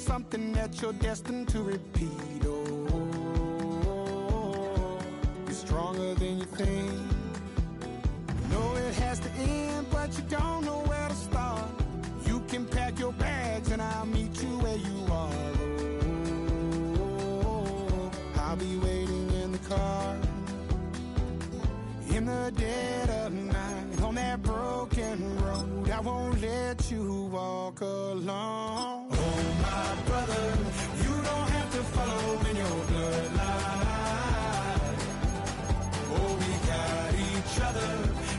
something that you're destined to repeat. Oh, you're stronger than you think. You know it has to end, but you don't know where to start. You can pack your bags and I'll meet you where you are. Oh, I'll be waiting in the car in the dead of night on that broken road. I won't let you walk alone. Oh, my brother, you don't have to follow in your bloodline. Oh, we got each other,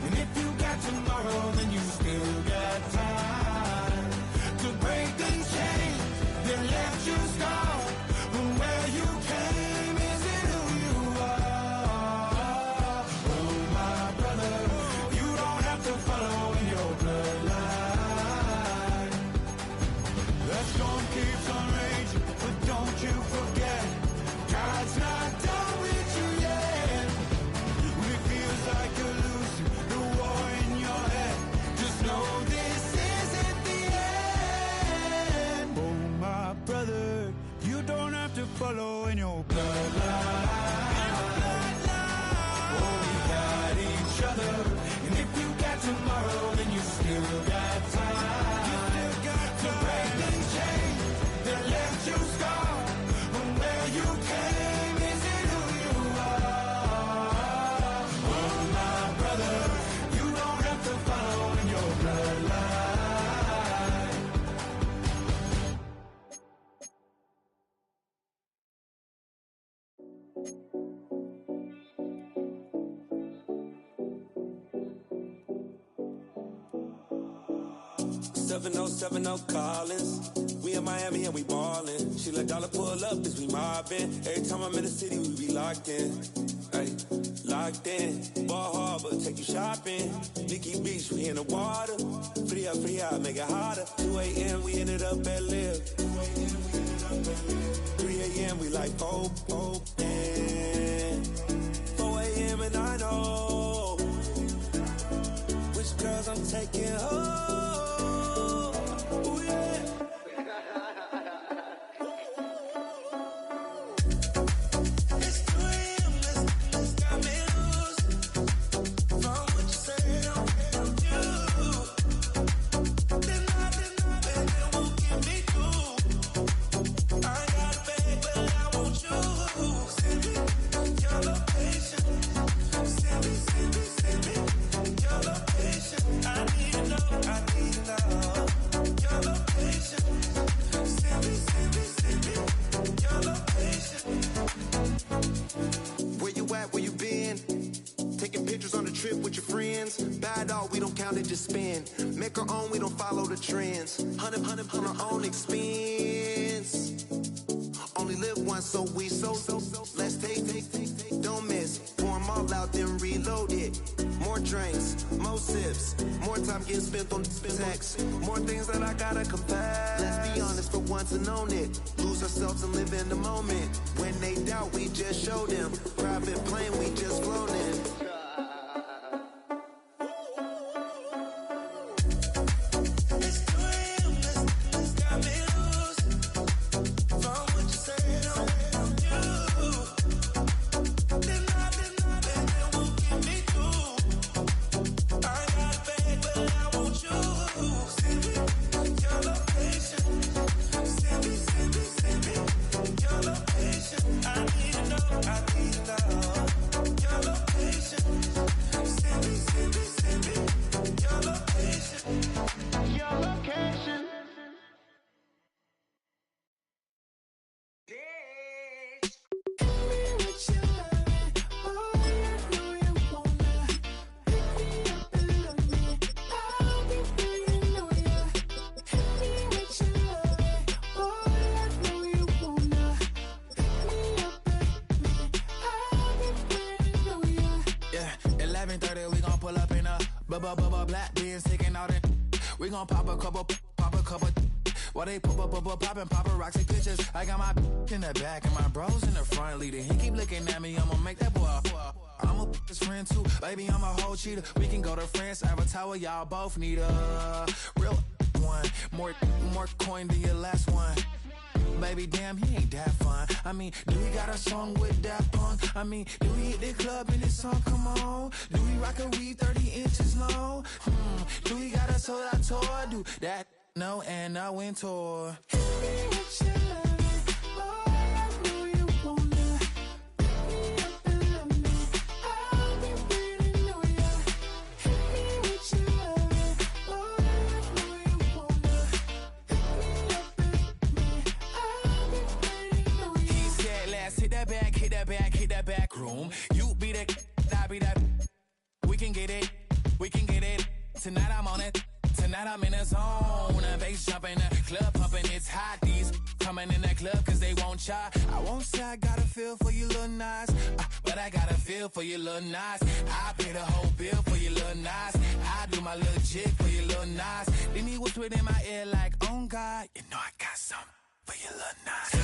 and if you got tomorrow, then you still got time to break the chains that left you scarred from where you came. Is it who you are? Oh, my brother, you don't have to follow in your bloodline. The storm keeps on raging, but don't you forget, God's not done with you yet. When it feels like you're losing the war in your head, just know this isn't the end. Oh, my brother, you don't have to follow in your bloodline. Oh, we got each other, and if you got tomorrow, then you still got time. You still got to break the chains that left you scarred from where you came. Is it who you are? Oh, my brother, you don't have to follow in your bloodline. 7070 Collins. We in Miami and we ballin'. She let dollar pull up as we mobbin'. Every time I'm in the city, we be locked in. Ay, locked in. Ball Harbor, take you shopping. Nikki Beach, we in the water. Free up, make it hotter. 2 a.m. we ended up at Live. 3 a.m. we like Pope. And 4 a.m. and I know which girls I'm taking home. Ooh, yeah. It's 2 a.m. Let's got me loose. From what you say, don't do. Then it won't get me through. I ain't got a bag, but I want you. Send me your location. Send me your location. I need to know. Your location. Send me your location. Where you at, where you been? Taking pictures on the trip with your friends. Bad all, we don't count it, just spend. Make our own, we don't follow the trends. 100 on our own expense. Only live once, so we so. Let's take, don't miss. Pour 'em all out, then reload it. More drinks, more sips. More time getting spent on text. More things that I gotta confess. Let's be honest for once and own it. Lose ourselves and live in the moment. When they doubt, we just show them. Private plane, we just flown in. It's 2 a.m. Let's got me loose. From what you say, don't do. Then it won't get me through. I ain't got a bag, but I want you. Send me your location. Send me your location. I need to know. Your location. Send me your location. Your location. Yeah, 11:30, we gon' pull up in a bubba black beans taking out it. We gon' pop a couple. While they poppin' paparazzi pictures. I got my in the back and my bros in the front leading. He keep looking at me, I'ma make that boy. I'm a his friend too, baby, I'm a whole cheater. We can go to France, Avatar, y'all both need a real one. More coin than your last one. baby, damn, he ain't that fun. I mean, do we got a song with that punk? I mean, do we hit the club in this song? Come on. Do we rock a weave 30 inches long? Do we got a sold out tour? Do that? No, and I went tour. Hit me with your loving, boy, I know you wanna. Pick me up and love me, I'll be waiting on ya. Hit me with your loving, boy, I know you wanna. Pick me up and love me, I'll be waiting on ya. He said, let's hit that back, hit that back, hit that back room. You be that, I be that. We can get it, we can get it. Tonight I'm on it. Tonight I'm in a zone, a bass jumping, a club pumping, it's hot. These coming in that club cause they won't try. I won't say I got a feel for you little nice, but I got a feel for you little nice. I pay the whole bill for you little nice. I do my little jig for you little nice. Then he whispered in my ear like, oh God, you know I got something for you little nice.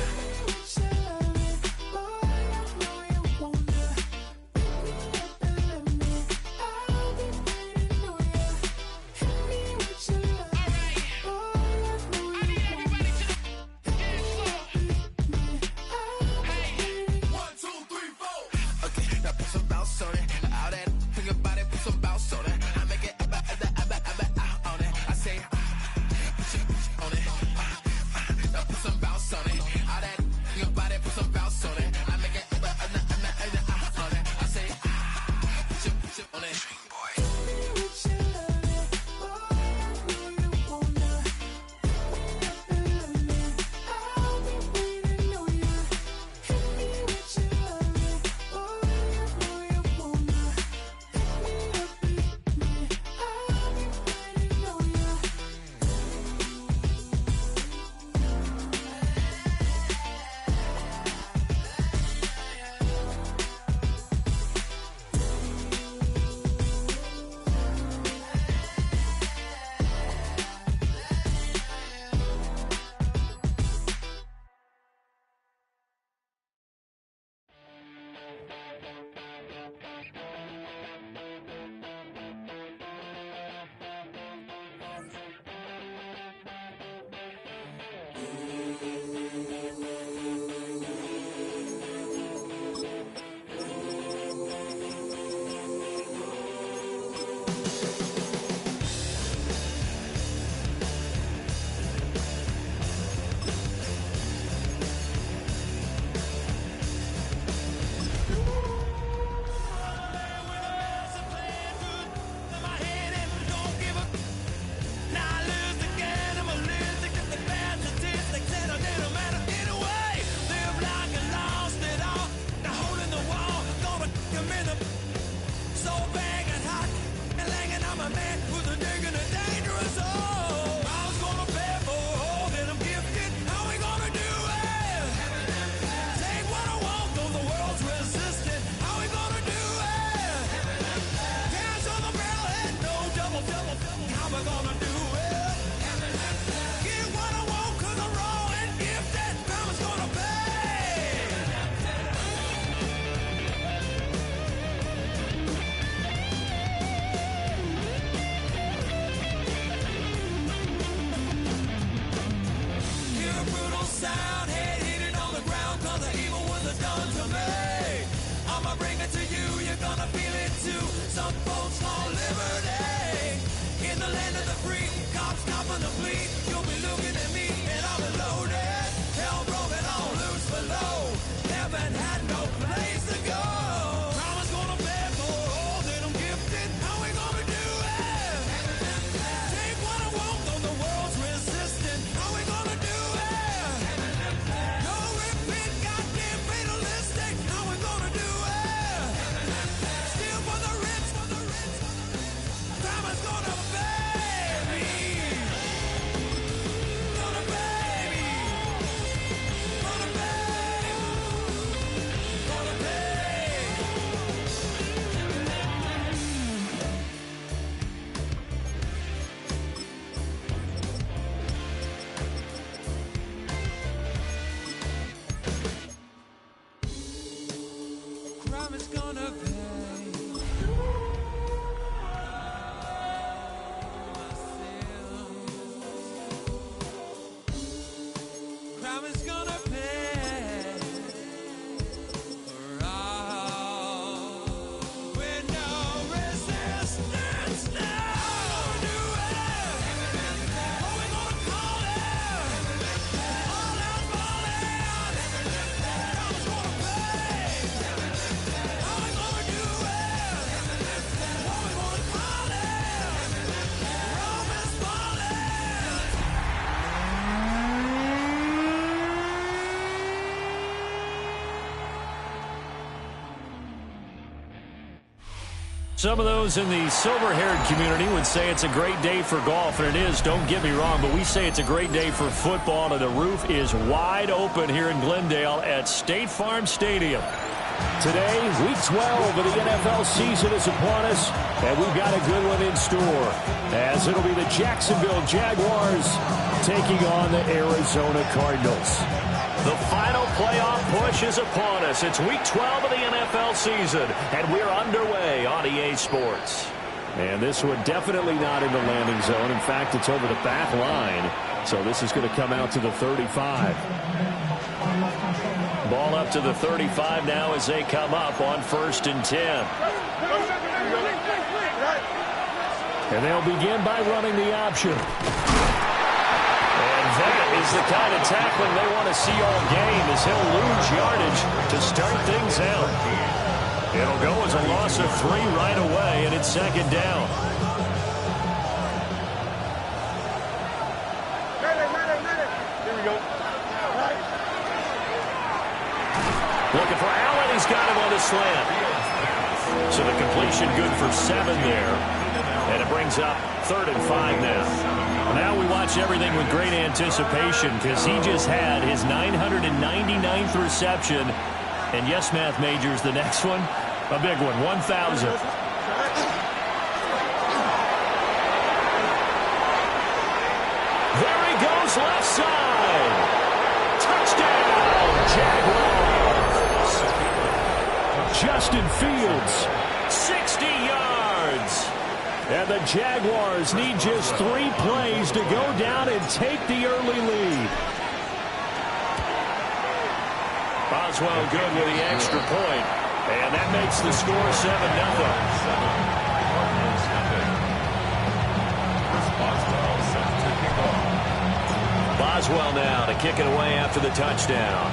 Some of those in the silver-haired community would say it's a great day for golf, and it is, don't get me wrong, but we say it's a great day for football, and the roof is wide open here in Glendale at State Farm Stadium. Today, Week 12 of the NFL season is upon us, and we've got a good one in store, as it'll be the Jacksonville Jaguars taking on the Arizona Cardinals. The final playoff push is upon us. It's Week 12 of the NFL season, and we're underway on EA Sports. And this one definitely not in the landing zone. In fact, it's over the back line, so this is going to come out to the 35. Ball up to the 35 now as they come up on 1st and 10. And they'll begin by running the option. And that is the kind of tackling they want to see all game, as he'll lose yardage to start things out. It'll go as a loss of 3 right away, and it's 2nd down. Here we go. Looking for Allen. He's got him on the slant. So the completion good for 7 there. And it brings up 3rd and 5 now. Now we watch everything with great anticipation, because he just had his 999th reception. And yes, math majors, the next one, a big one, 1,000. There he goes, left side. Touchdown, Jaguars. Justin Fields. 60 yards. And the Jaguars need just 3 plays to go down and take the early lead. Boswell good with the extra point. And that makes the score 7-0. Boswell now to kick it away after the touchdown.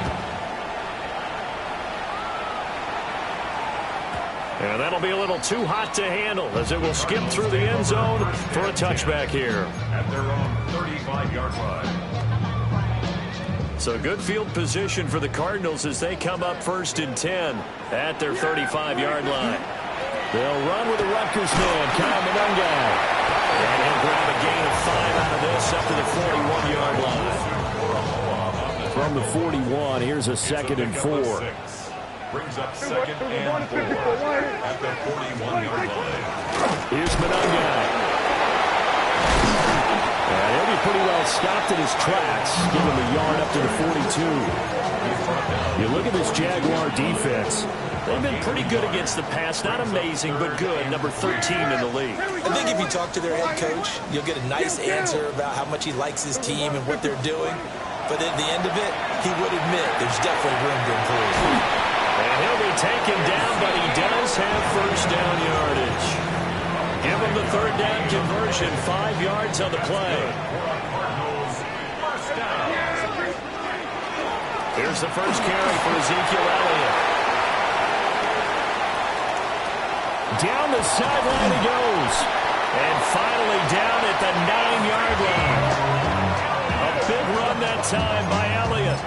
And that'll be a little too hot to handle, as it will skip through the end zone for a touchback here. At their own 35-yard line. So good field position for the Cardinals as they come up 1st and 10 at their 35-yard line. They'll run with the Rutgers man, Kyle Monangai. And he'll grab a gain of 5 out of this up to the 41-yard line. From the 41, here's a 2nd and 4. Brings up 2nd and 4 at the 41-yard line. Here's Monangai. And he'll be pretty well stopped in his tracks. Give him a yard up to the 42. You look at this Jaguar defense. They've been pretty good against the pass. Not amazing, but good. Number 13 in the league. I think if you talk to their head coach, you'll get a nice answer about how much he likes his team and what they're doing. But at the end of it, he would admit there's definitely room to improve. And he'll be taken down, but he does have 1st down yardage. Give him the 3rd down conversion, 5 yards on the play. Here's the first carry for Ezekiel Elliott. Down the sideline he goes. And finally down at the 9-yard line. A big run that time by Elliott.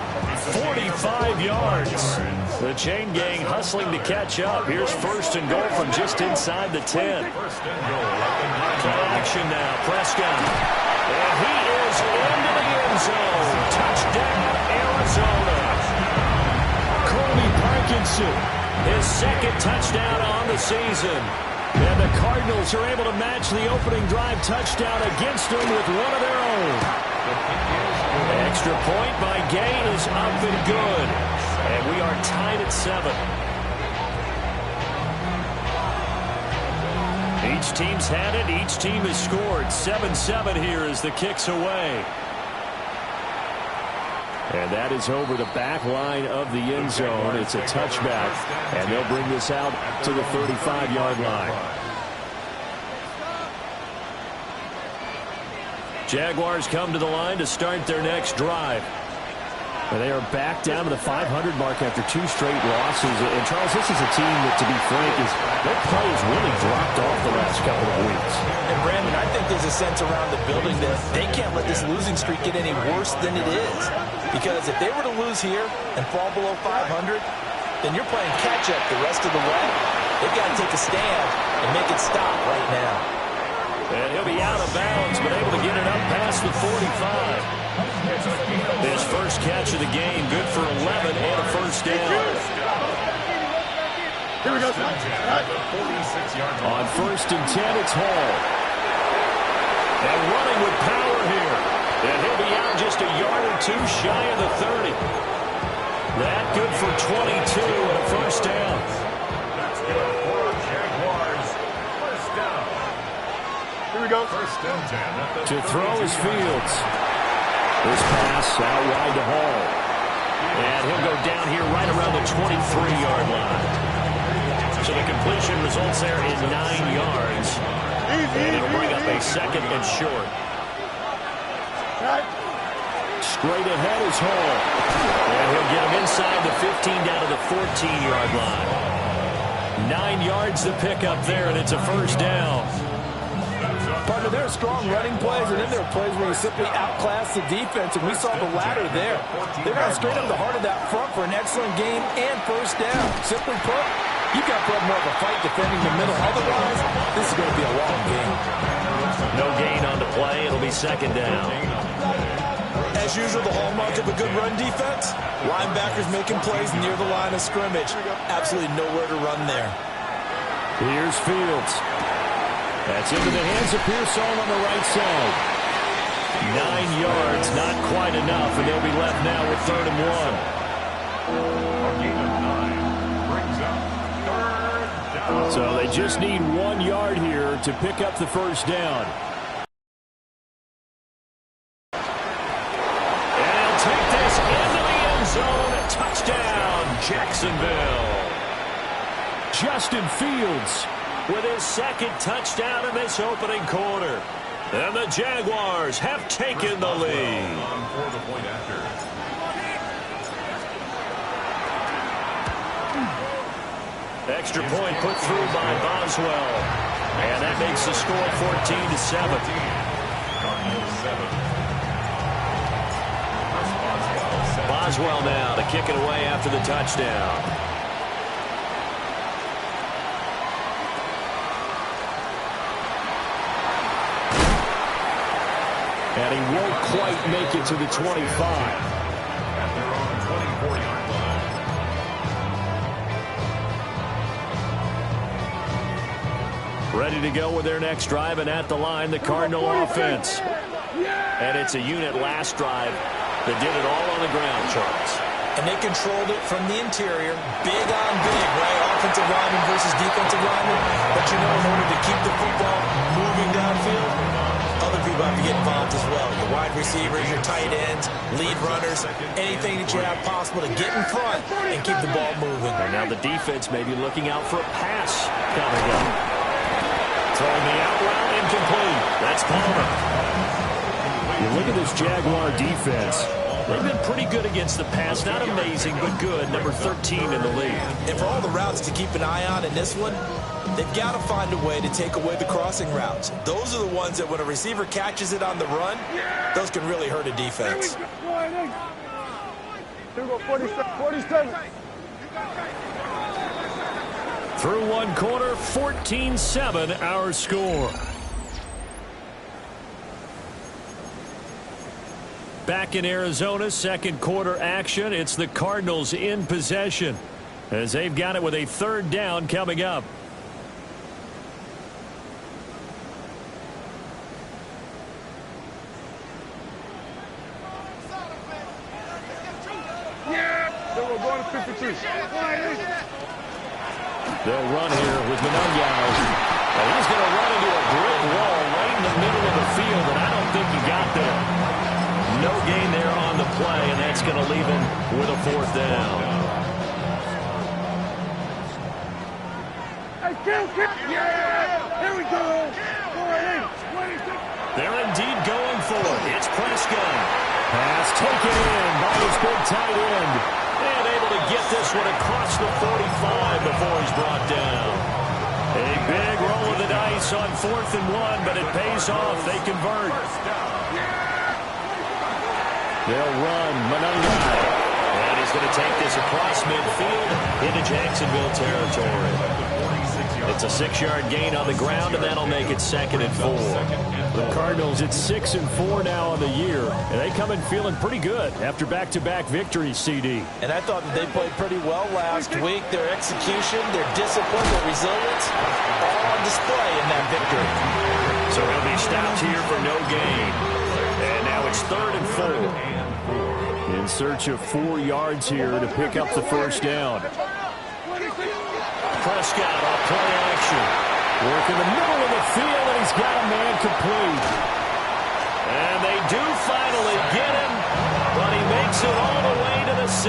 45 yards. The chain gang hustling to catch up. Here's 1st and goal from just inside the 10. Action now, Prescott. And he is into the end zone. Touchdown, Arizona. Colby Parkinson. His 2nd touchdown on the season. And the Cardinals are able to match the opening drive touchdown against them with one of their own. Extra point by Gay is up and good. And we are tied at 7. Each team's had it. Each team has scored. 7-7 here as the kick's away. And that is over the back line of the end zone. It's a touchback. And they'll bring this out to the 35-yard line. Jaguars come to the line to start their next drive. And they are back down to the 500 mark after 2 straight losses. And, Charles, this is a team that, to be frank, their play has really dropped off the last couple of weeks. And, Brandon, I think there's a sense around the building that they can't let this losing streak get any worse than it is. Because if they were to lose here and fall below 500, then you're playing catch-up the rest of the way. They've got to take a stand and make it stop right now. And he'll be out of bounds, but able to get it up past the 45. His first catch of the game, good for 11 and a first down. Here we go. On 1st and 10, it's Hall. And running with power here. And he'll be out just a yard or two shy of the 30. That good for 22 and a first down. That's good for Jaguars. First down. Here we go. First and 10. To throw is Fields. This pass out wide to Hall. And he'll go down here right around the 23-yard line. So the completion results there in 9 yards. And it'll bring up a second and short. Straight ahead is Hall. And he'll get him inside the 15 down to the 14-yard line. 9 yards to pick up there, and it's a first down. Partner, there are strong running plays, and then there are plays where you simply outclass the defense, and we saw the latter there. They ran straight up the heart of that front for an excellent game and first down. Simply put, you've got to put more of a fight defending the middle. Otherwise, this is going to be a long game. No gain on the play. It'll be second down. As usual, the hallmark of a good run defense, linebackers making plays near the line of scrimmage. Absolutely nowhere to run there. Here's Fields. That's into the hands of Pearsall on the right side. 9 yards, not quite enough, and they'll be left now with 3rd and 1. A gain of 9 brings up 3rd down. So they just need 1 yard here to pick up the first down. And he'll take this into the end zone. Touchdown, Jacksonville. Justin Fields with his second touchdown in this opening quarter. And the Jaguars have taken the lead. On for the point after. Extra point put through by Boswell. And that makes the score 14-7. Boswell now to kick it away after the touchdown. And he won't quite make it to the 25. At their own 24-yard line. Ready to go with their next drive, and at the line, the Cardinal offense. And it's a unit last drive that did it all on the ground, Charles. And they controlled it from the interior, big on big, right? Offensive lineman versus defensive lineman. But you know, in order to keep the football moving downfield, other people have to get involved as well. Your wide receivers, your tight ends, lead runners, anything that you have possible to get in front and keep the ball moving. And now the defense may be looking out for a pass coming up. Throwing the out route, incomplete. That's Palmer. You look at this Jaguar defense. They've been pretty good against the pass. Not amazing, but good. Number 13 in the league. And for all the routes to keep an eye on in this one, they've got to find a way to take away the crossing routes. Those are the ones that when a receiver catches it on the run, those can really hurt a defense. Here we go, 47. Through one quarter, 14-7 our score. Back in Arizona, second quarter action. It's the Cardinals in possession as they've got it with a 3rd down coming up. Then we're going to 53. They'll run here with Manungiao. And he's going to run into a brick wall right in the middle of the field, and I don't think he got there. No gain there on the play, and that's going to leave him with a 4th down. Yeah! Here we go! They're indeed going for it. It's Prescott. Pass taken in by his big tight end. And able to get this one across the 45 before he's brought down. A big roll of the dice on 4th and 1, but it pays off. They convert. They'll run Manungiao. And he's going to take this across midfield into Jacksonville territory. It's a 6-yard gain on the ground, and that'll make it 2nd and 4. The Cardinals at 6-4 now on the year, and they come in feeling pretty good after back-to-back victories, CD. And I thought that they played pretty well last week. Their execution, their discipline, their resilience, all on display in that victory. So he'll be stopped here for no gain. And now it's 3rd and 4. In search of 4 yards here to pick up the first down. Prescott off play action. Work in the middle of the field, and he's got a man complete. And they do finally get him, but he makes it all the way to the 6.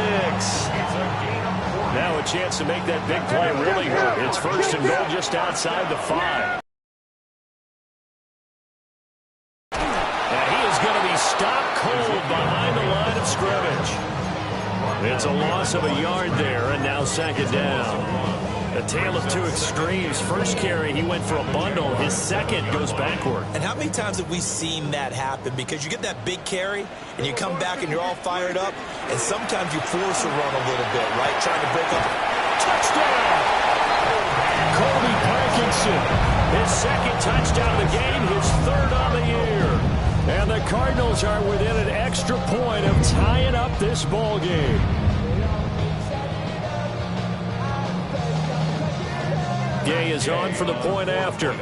Now a chance to make that big play really hurt. It's 1st and goal just outside the 5. And he is going to be stopped cold behind the line of scrimmage. It's a loss of a yard there, and now 2nd down. A tale of two extremes. First carry, he went for a bundle. His second goes backward. And how many times have we seen that happen? Because you get that big carry, and you come back and you're all fired up, and sometimes you force a run a little bit, right? Trying to break up. Touchdown! Colby Parkinson. His 2nd touchdown of the game, his 3rd on the year. And the Cardinals are within an extra point of tying up this ball game. Gay is on for the point after. And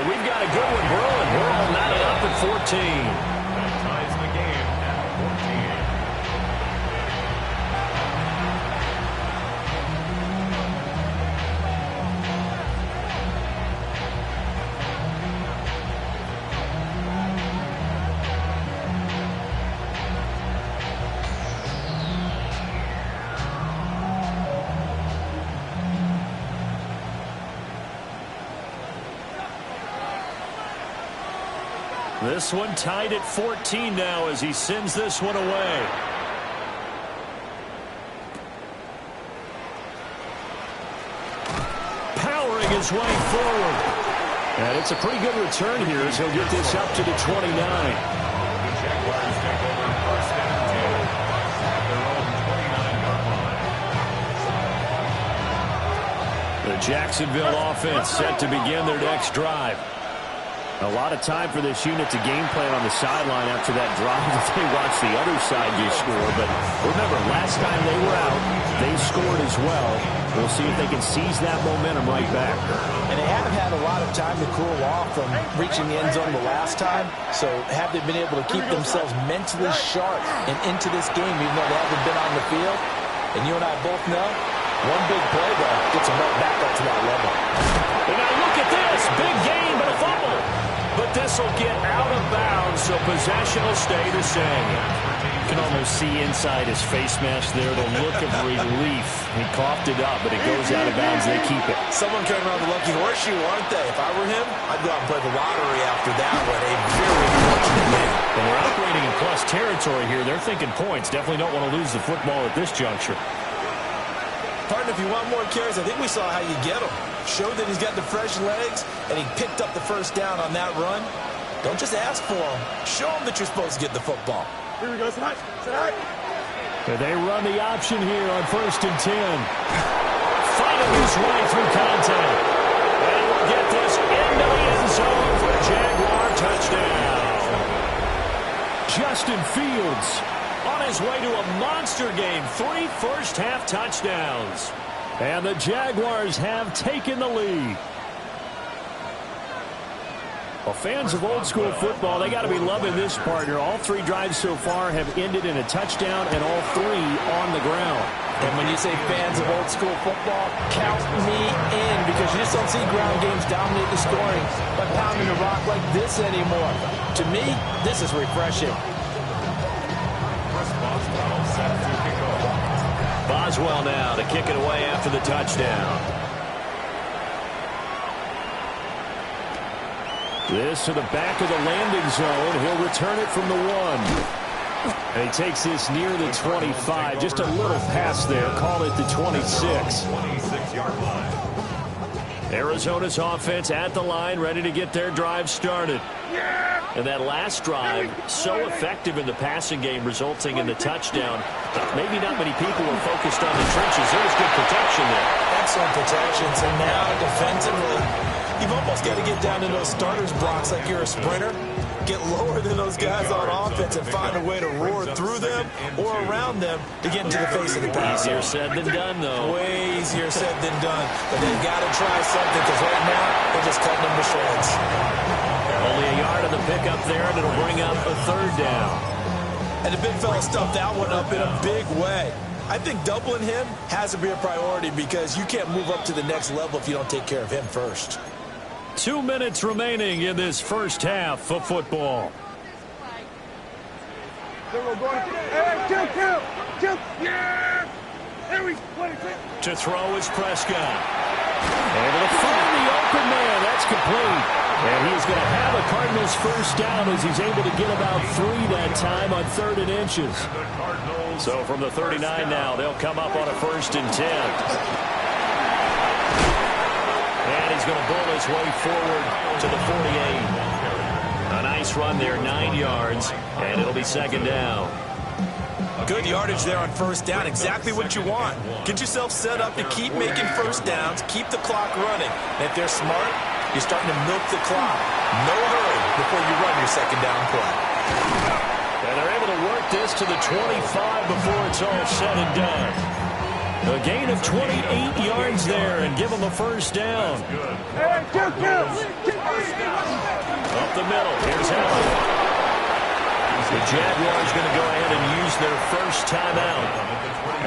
we've got a good one brewing. We're all knotted up at 14. That ties the game at 14. This one tied at 14 now as he sends this one away. Powering his way forward. And it's a pretty good return here as he'll get this up to the 29. The Jaguars take over 1st and 10 at their own 29-yard line. The Jacksonville offense set to begin their next drive. A lot of time for this unit to game plan on the sideline after that drive that they watched the other side just score. But remember, last time they were out, they scored as well. We'll see if they can seize that momentum right back. And they haven't had a lot of time to cool off from reaching the end zone the last time. So have they been able to keep themselves mentally sharp and into this game, even though they haven't been on the field? And you and I both know, one big play, though, gets them right back up to that level. And now look at this. Big game, but a fumble. But this will get out of bounds, so possession will stay the same. You can almost see inside his face mask there the look of relief. He coughed it up, but it goes out of bounds. They keep it. Someone came around the lucky horseshoe, aren't they? If I were him, I'd go out and play the lottery after that one. A very fortunate man. And they're operating in plus territory here. They're thinking points. Definitely don't want to lose the football at this juncture. Partner, if you want more carries, I think we saw how you get them. Showed that he's got the fresh legs, and he picked up the first down on that run. Don't just ask for them. Show them that you're supposed to get the football. Here we go, tonight. They run the option here on 1st and 10. Fighting his way through contact. And we'll get this into the end zone for a Jaguar touchdown. Justin Fields On his way to a monster game. 3 first-half touchdowns. And the Jaguars have taken the lead. Well, fans of old-school football, they got to be loving this, partner. All 3 drives so far have ended in a touchdown, and all 3 on the ground. And when you say fans of old-school football, count me in, because you just don't see ground games dominate the scoring by pounding the rock like this anymore. To me, this is refreshing. Boswell now to kick it away after the touchdown. This to the back of the landing zone. He'll return it from the 1. And he takes this near the 25. Just a little pass there. Call it the 26. 26-yard line. Arizona's offense at the line, ready to get their drive started. And that last drive, so effective in the passing game, resulting in the touchdown. Maybe not many people were focused on the trenches. There was good protection there. Excellent protections. And now defensively, you've almost got to get down to those starters blocks like you're a sprinter. Get lower than those guys on offense and find a way to roar through them or around them to get into the face of the pass. Easier said than done, though. Way easier said than done. But they've got to try something because right now they're just cutting them to shreds. Only a yard on the pickup there, and it'll bring up a third down. And the big fella stuffed that one up in a big way. I think doubling him has to be a priority because you can't move up to the next level if you don't take care of him first. 2 minutes remaining in this first half of football. To throw is Prescott. Able to find the open man. That's complete. And he's going to have a Cardinals first down as he's able to get about 3 that time on 3rd and inches. So from the 39 now, they'll come up on a 1st and 10. And he's going to bull his way forward to the 48. A nice run there, 9 yards, and it'll be 2nd down. Good yardage there on 1st down. Exactly what you want. Get yourself set up to keep making 1st downs, keep the clock running. And if they're smart, you're starting to milk the clock. No hurry before you run your 2nd down play. And they're able to work this to the 25 before it's all said and done. A gain of 28 yards there and give them a 1st down. Up the middle. Here's Allen. The Jaguars going to go ahead and use their first timeout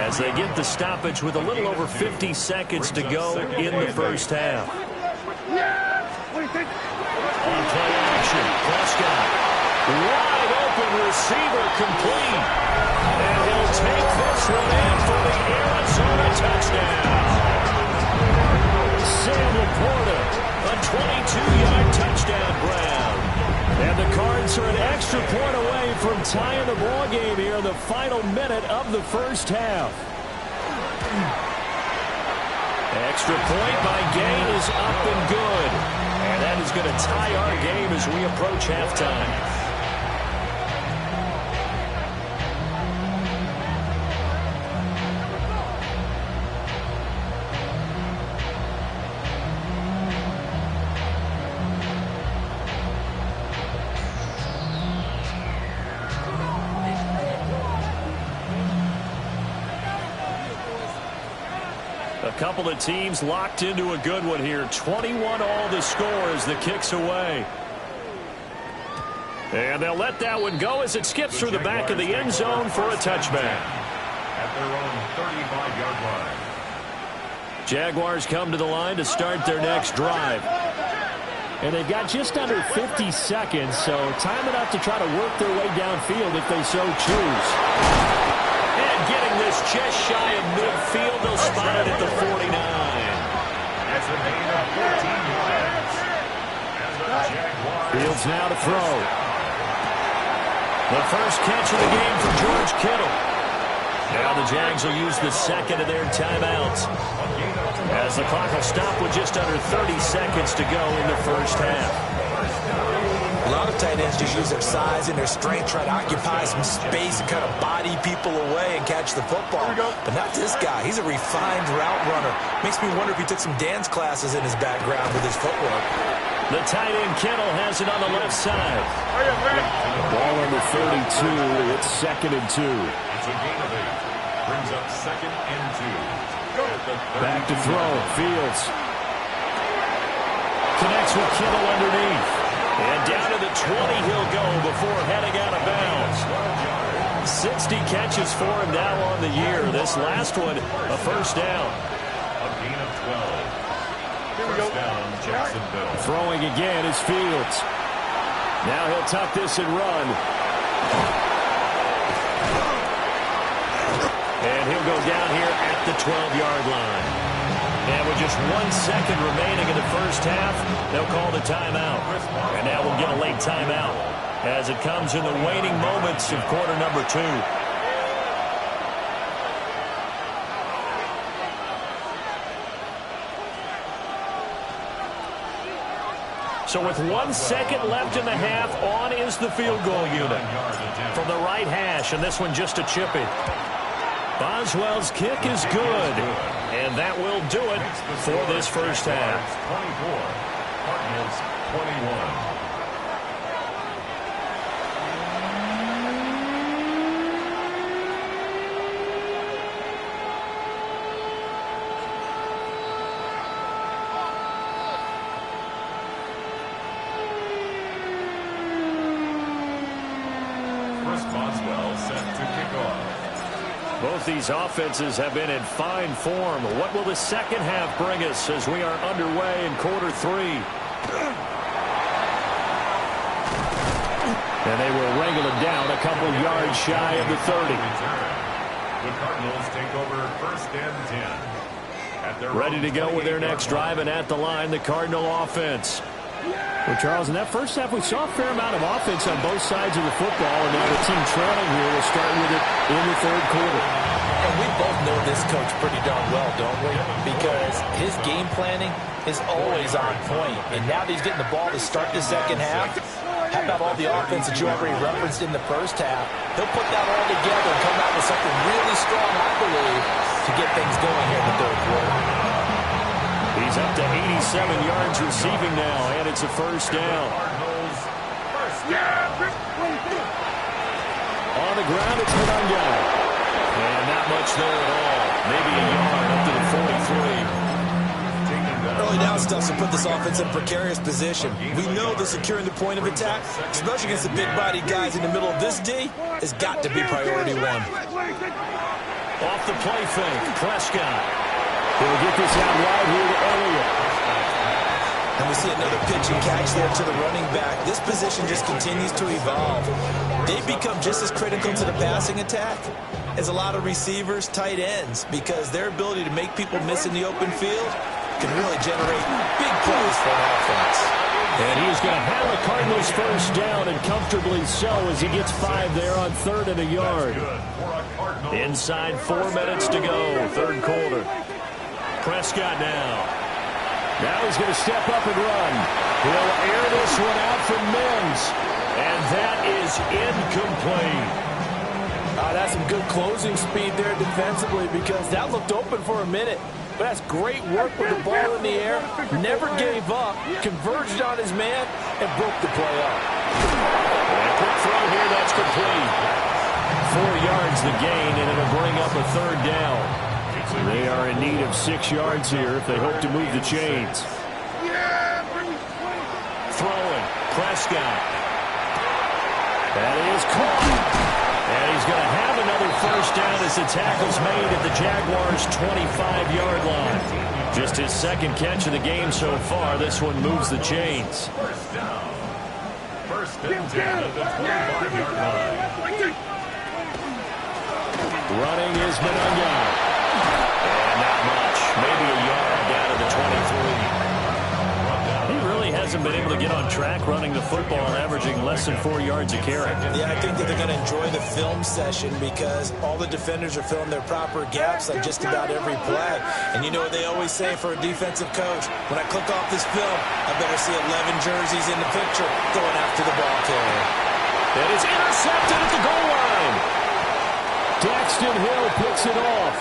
as they get the stoppage with a little over 50 seconds to go in the first half. On play action, Prescott. Wide open receiver complete. And he'll take this one in for the Arizona touchdown. Sam Laporta, a 22-yard touchdown grab. And the Cards are an extra point away from tying the ball game here in the final minute of the first half. Extra point by Gain is up and good. And that is going to tie our game as we approach halftime. A couple of teams locked into a good one here. 21 all the score as the kick's away. And they'll let that one go as it skips through the back of the end zone for a touchback. At their own 35-yard line. Jaguars come to the line to start their next drive. And they've got just under 50 seconds, so time enough to try to work their way downfield if they so choose. And getting this just shy of midfield, they'll spot it at the 49. That's a gain of 14 yards. And the Jaguars. Fields now to throw. The first catch of the game for George Kittle. Now the Jags will use the second of their timeouts as the clock will stop with just under 30 seconds to go in the first half. A lot of tight ends just use their size and their strength, try to occupy some space and kind of body people away and catch the football. But not this guy. He's a refined route runner. Makes me wonder if he took some dance classes in his background with his footwork. The tight end Kittle has it on the left side. Ball on the 32. It's 2nd and 2. It's a gain of 8. Brings up 2nd and 2. Back to throw. Fields connects with Kittle underneath. And down to the 20 he'll go before heading out of bounds. 60 catches for him now on the year. This last one, a first down. A gain of 12. First down, Jacksonville. Throwing again is Fields. Now he'll tuck this and run. And he'll go down here at the 12-yard line. And with just 1 second remaining in the first half, they'll call the timeout. And now we'll get a late timeout as it comes in the waning moments of quarter number 2. So with 1 second left in the half, on is the field goal unit from the right hash, and this one just a chip in. Boswell's kick is good, and that will do it for this first half. 24, Cardinals 21. Both these offenses have been in fine form. What will the second half bring us as we are underway in quarter 3? And they will wrangle it down a couple yards shy of the 30. The Cardinals take over first and 10. Ready to go with their next drive, and at the line, the Cardinal offense. Well, Charles, in that first half, we saw a fair amount of offense on both sides of the football, and now the team trailing here will start with it in the third quarter. And we both know this coach pretty darn well, don't we? Because his game planning is always on point. And now that he's getting the ball to start the second half, how about all the offense that you already referenced in the first half? He'll put that all together and come out with something really strong, I believe, to get things going here in the third quarter. He's up to 87 yards receiving now, and it's a first down. On the ground, it's Monanga. And not much there at all. Maybe a yard up to the 43. Early down stuff to put this offense in a precarious position. We know that securing the point of attack, especially against the big-bodied guys in the middle of this D, has got to be priority one. Off the play fake, Prescott. He'll get this out wide here to Elliott. And we see another pitch and catch there to the running back. This position just continues to evolve. They've become just as critical to the passing attack as a lot of receivers, tight ends, because their ability to make people miss in the open field can really generate big plays for an offense. And he is going to have the Cardinals first down, and comfortably so, as he gets 5 there on 3rd and a yard. Inside 4 minutes to go, third quarter. Prescott now. Now he's going to step up and run. He'll air this one out from Mims. And that is incomplete. That's some good closing speed there defensively, because that looked open for a minute. But that's great work with the ball in the air. Never gave up. Converged on his man and broke the play up. And a quick throw here. That's complete. 4 yards the gain, and it'll bring up a third down. They are in need of 6 yards here if they hope to move the chains. Throwing. Prescott. That is caught. And he's going to have another first down as the tackle's made at the Jaguars' 25-yard line. Just his second catch of the game so far. This one moves the chains. First down. First and 10 at the 25-yard line. Running is Monanga. And not much. Maybe a yard down to the 23. He really hasn't been able to get on track running the football, averaging less than 4 yards a carry. Yeah, I think that they're going to enjoy the film session because all the defenders are filling their proper gaps on just about every play. And you know what they always say for a defensive coach? When I click off this film, I better see 11 jerseys in the picture going after the ball carrier. That is intercepted at the goal line. Daxton Hill picks it off.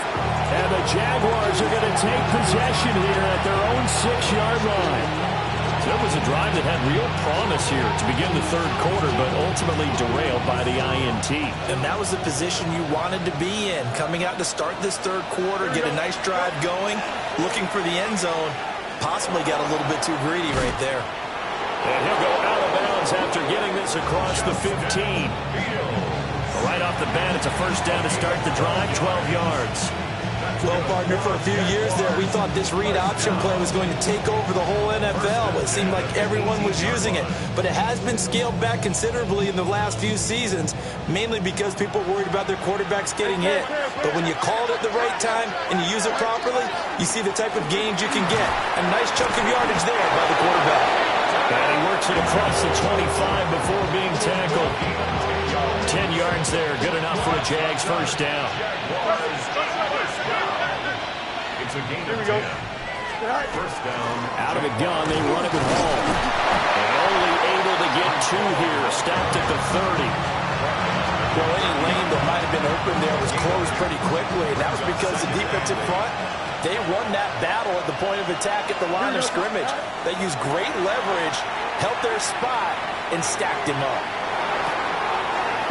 And the Jaguars are going to take possession here at their own 6-yard line. So it was a drive that had real promise here to begin the third quarter, but ultimately derailed by the INT. And that was the position you wanted to be in. Coming out to start this third quarter, get a nice drive going, looking for the end zone. Possibly got a little bit too greedy right there. And he'll go out of bounds after getting this across the 15. Right off the bat, it's a first down to start the drive, 12 yards. Well, partner, for a few years there, we thought this read option play was going to take over the whole NFL. It seemed like everyone was using it. But it has been scaled back considerably in the last few seasons, mainly because people worried about their quarterbacks getting hit. But when you call it at the right time and you use it properly, you see the type of gains you can get. A nice chunk of yardage there by the quarterback. And he works it across the 25 before being tackled. 10 yards there, good enough for a Jags first down. It's a gain of 10. First down. Out of the gun, they run it with Hall. And only able to get 2 here. Stopped at the 30. Well, any lane that might have been open there was closed pretty quickly, and that was because the defensive front, they won that battle at the point of attack at the line of scrimmage. They used great leverage, held their spot, and stacked him up.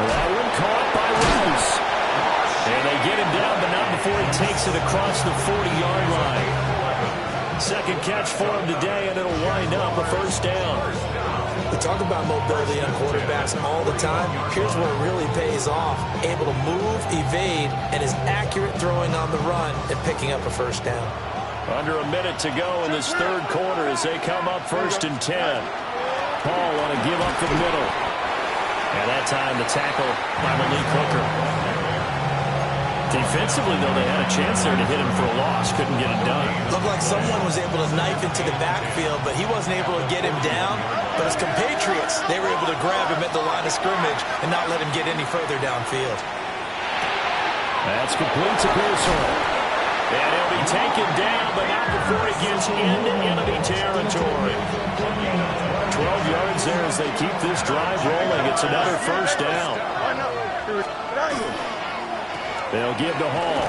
That one caught by Rice. And they get him down, but not before he takes it across the 40-yard line. Second catch for him today, and it'll wind up a first down. We talk about mobility on quarterbacks all the time. Here's where it really pays off. Able to move, evade, and is accurate throwing on the run and picking up a first down. Under a minute to go in this third quarter as they come up 1st and 10. Paul want to give up the middle. And that time the tackle by Malik Hooker. Defensively, though, they had a chance there to hit him for a loss. Couldn't get it done. Looked like someone was able to knife into the backfield, but he wasn't able to get him down. But his compatriots, they were able to grab him at the line of scrimmage and not let him get any further downfield. That's complete to Pearson. And he'll be taken down, but not before he gets into enemy territory. 12 yards there as they keep this drive rolling. It's another first down. They'll give to Hall.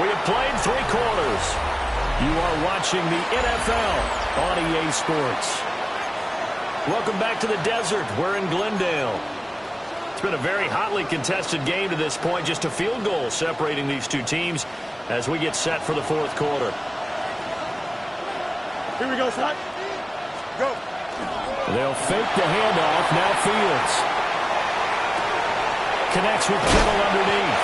We have played 3 quarters. You are watching the NFL on EA Sports. Welcome back to the desert. We're in Glendale. It's been a very hotly contested game to this point. Just a field goal separating these two teams as we get set for the fourth quarter. Here we go, son. Go. They'll fake the handoff. Now Fields connects with Kittle underneath.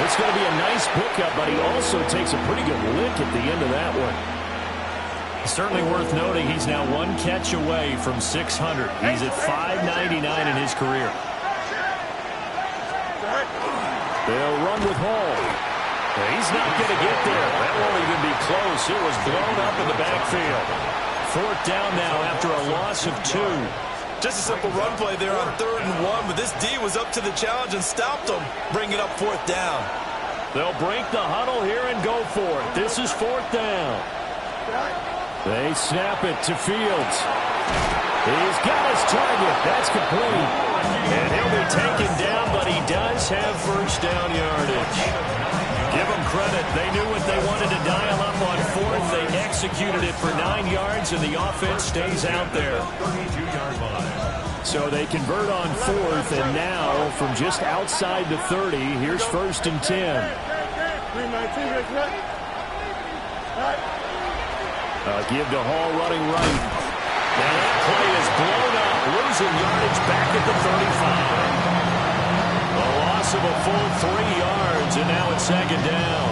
It's going to be a nice pickup, but he also takes a pretty good lick at the end of that one. Certainly worth noting he's now 1 catch away from 600. He's at 599 in his career. They'll run with Hall. He's not going to get there. That won't even be close. It was blown up in the backfield. 4th down now after a loss of 2. Just a simple run play there on 3rd and 1, but this D was up to the challenge and stopped him, bringing up 4th down. They'll break the huddle here and go for it. This is 4th down. They snap it to Fields. He's got his target. That's complete. And he'll be taken down, but he does have first down yardage. Give them credit. They knew what they wanted to dial up on 4th. They executed it for 9 yards, and the offense stays out there. So they convert on 4th, and now from just outside the 30, here's 1st and 10. Give to Hall running right. And that play is blown up, losing yardage back at the 35. A loss of a full 3 yards, and now it's 2nd down.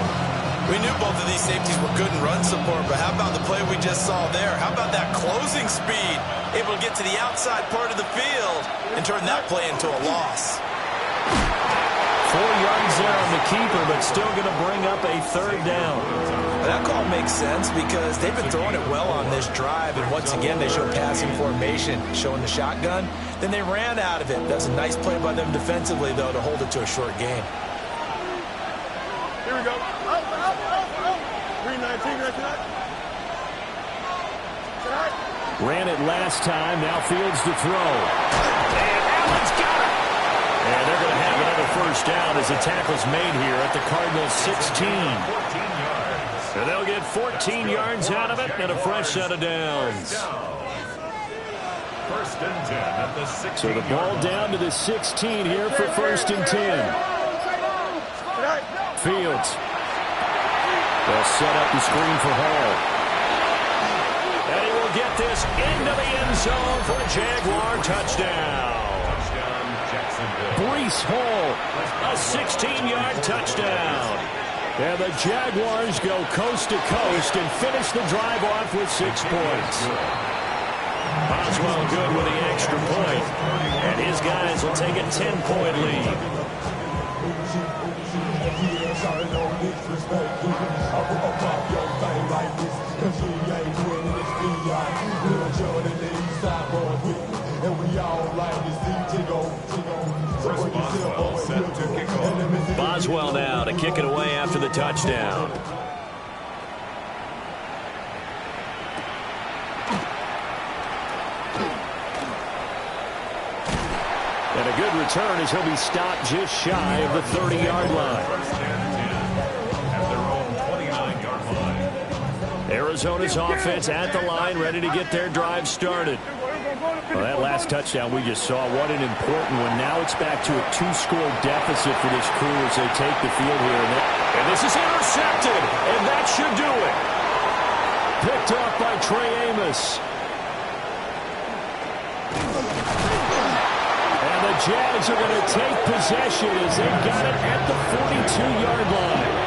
We knew both of these safeties were good in run support, but how about the play we just saw there? How about that closing speed? Able to get to the outside part of the field and turn that play into a loss. 4 yards there on the keeper, but still going to bring up a 3rd down. That call makes sense because they've been throwing it well on this drive, and once again they show passing formation, showing the shotgun. Then they ran out of it. That's a nice play by them defensively, though, to hold it to a short game. Here we go. 319 right tonight. Ran it last time. Now Fields to throw. And Allen's got it. And they're going to have another first down as the tackle's made here at the Cardinals' 16. And they'll get 14 yards out of it and a fresh set of downs. 1st and 10 at the 16. So the ball down to the 16 here for 1st and 10. Fields. They'll set up the screen for Hall. And he will get this into the end zone for a Jaguar touchdown. Breece Hall, a 16-yard touchdown. And the Jaguars go coast to coast and finish the drive off with 6 points. Boswell good with the extra point. And his guys will take a 10-point lead. Boswell now to kick it away after the touchdown. And a good return as he'll be stopped just shy of the 30-yard line. First and 10 at their own 29-yard line. Arizona's offense at the line, ready to get their drive started. Well, that last touchdown we just saw, what an important one. Now it's back to a 2-score deficit for this crew as they take the field here. And this is intercepted, and that should do it. Picked off by Trey Amos. And the Jags are going to take possession as they've got it at the 42-yard line.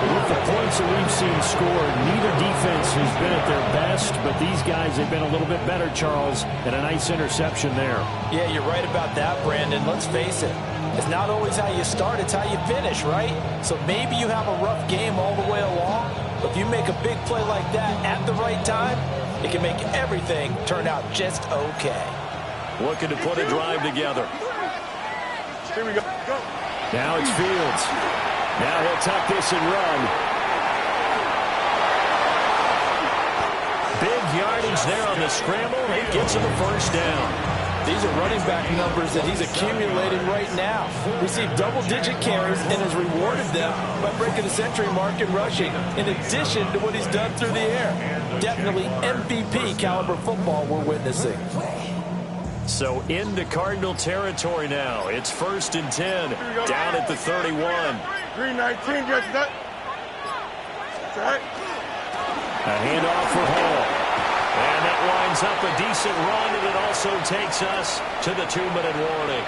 With the points that we've seen scored, neither defense has been at their best, but these guys have been a little bit better, Charles, and a nice interception there. Yeah, you're right about that, Brandon. Let's face it. It's not always how you start, it's how you finish, right? So maybe you have a rough game all the way along, but if you make a big play like that at the right time, it can make everything turn out just okay. Looking to put a drive together. Here we go. Go. Now it's Fields. Now he'll tuck this and run. Big yardage there on the scramble. It gets him a first down. These are running back numbers that he's accumulating right now. Received double-digit carries and has rewarded them by breaking the century mark in rushing, in addition to what he's done through the air. Definitely MVP caliber football we're witnessing. So into Cardinal territory now. It's 1st and 10, down at the 31. 319, gets that. That's right. A handoff for Hall. And that winds up a decent run, and it also takes us to the 2-minute warning.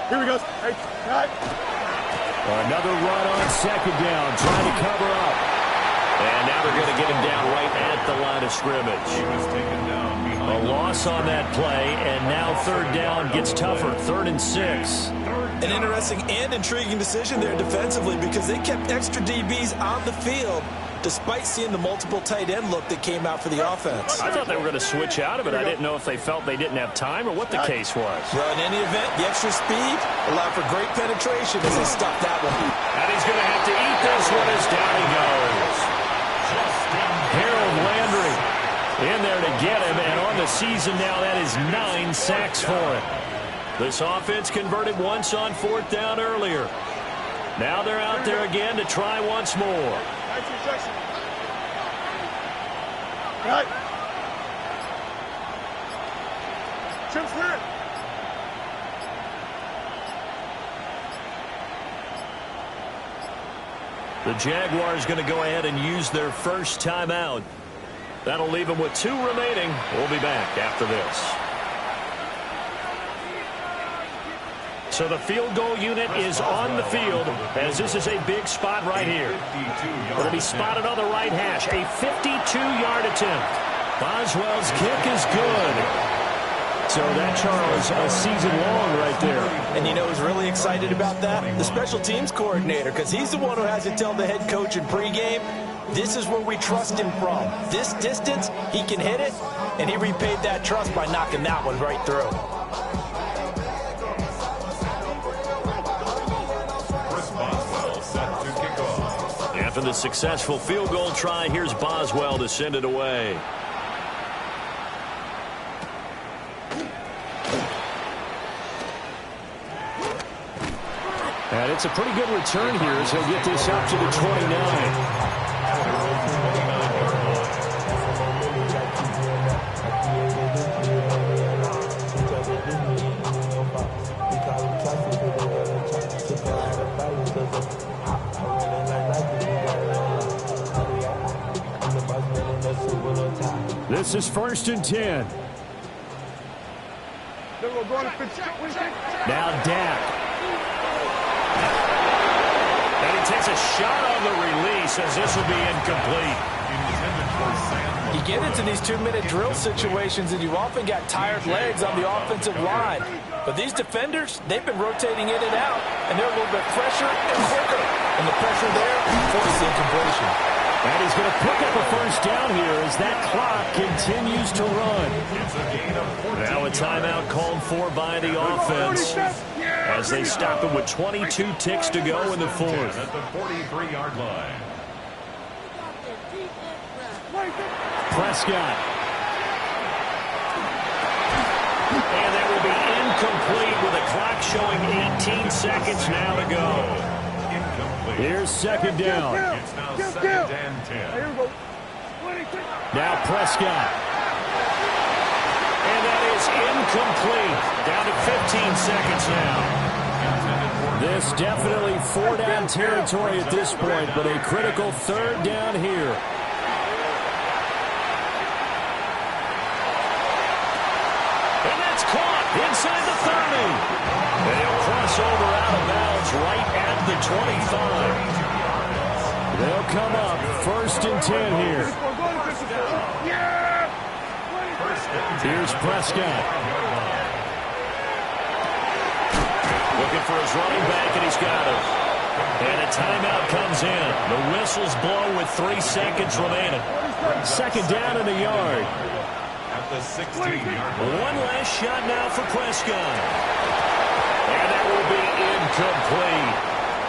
Here we go. Hey, right. Another run on 2nd down, trying to cover up. And now they're going to get him down right at the line of scrimmage. He was taken down behind A loss on that play, and now 3rd down gets tougher, 3rd and 6. An interesting and intriguing decision there defensively because they kept extra DBs on the field despite seeing the multiple tight end look that came out for the offense. I thought they were going to switch out of it. I didn't know if they felt they didn't have time or what the case was. Well, in any event, the extra speed allowed for great penetration as they stopped that one. And he's going to have to eat this one as down he goes. Harold Landry in there to get him, and on the season now, that is 9 sacks for him. This offense converted once on 4th down earlier. Now they're out there again to try once more. Right. Chip's clear. The Jaguars going to go ahead and use their first timeout. That'll leave them with 2 remaining. We'll be back after this. So the field goal unit is on the field as this is a big spot right here. It'll be spotted on the right hash. A 52-yard attempt. Boswell's kick is good. So that, Charles, a season long right there. And you know who's really excited about that? The special teams coordinator, because he's the one who has to tell the head coach in pregame, this is where we trust him from. This distance, he can hit it, and he repaid that trust by knocking that one right through. After the successful field goal try, here's Boswell to send it away. And it's a pretty good return here as he'll get this up to the 29. This is 1st and 10. Now Dak. And he takes a shot on the release as this will be incomplete. You get into these 2-minute drill situations and you've often got tired legs on the offensive line. But these defenders, they've been rotating in and out, and they're a little bit fresher and quicker. And the pressure there forces the incompletion. And he's going to pick up a first down here as that clock continues to run. Now a timeout called for by the offense as they stop him with 22 ticks to go in the fourth. At the 43-yard line. Prescott. And that will be incomplete with a clock showing 18 seconds now to go. Incomplete. Here's second down. It's now second and 10. Now Prescott. And that is incomplete. Down to 15 seconds now. This definitely four-down territory at this point, but a critical third down here. And that's caught inside the 30. And he'll cross over out of bounds right at the 25. They'll come up first and 10 here. Here's Prescott. Looking for his running back, and he's got him. And a timeout comes in. The whistles blow with 3 seconds remaining. Second down in a yard. At the 16-yard line. One last shot now for Prescott. And that will be incomplete.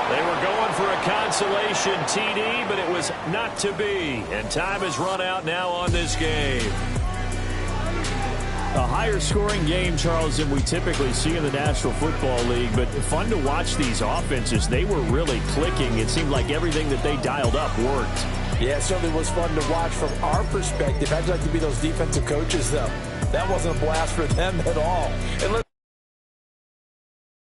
They were going for a consolation TD, but it was not to be. And time has run out now on this game. A higher scoring game, Charles, than we typically see in the National Football League, but fun to watch these offenses. They were really clicking. It seemed like everything that they dialed up worked. Yeah, it certainly was fun to watch from our perspective. I'd like to be those defensive coaches, though. That wasn't a blast for them at all. And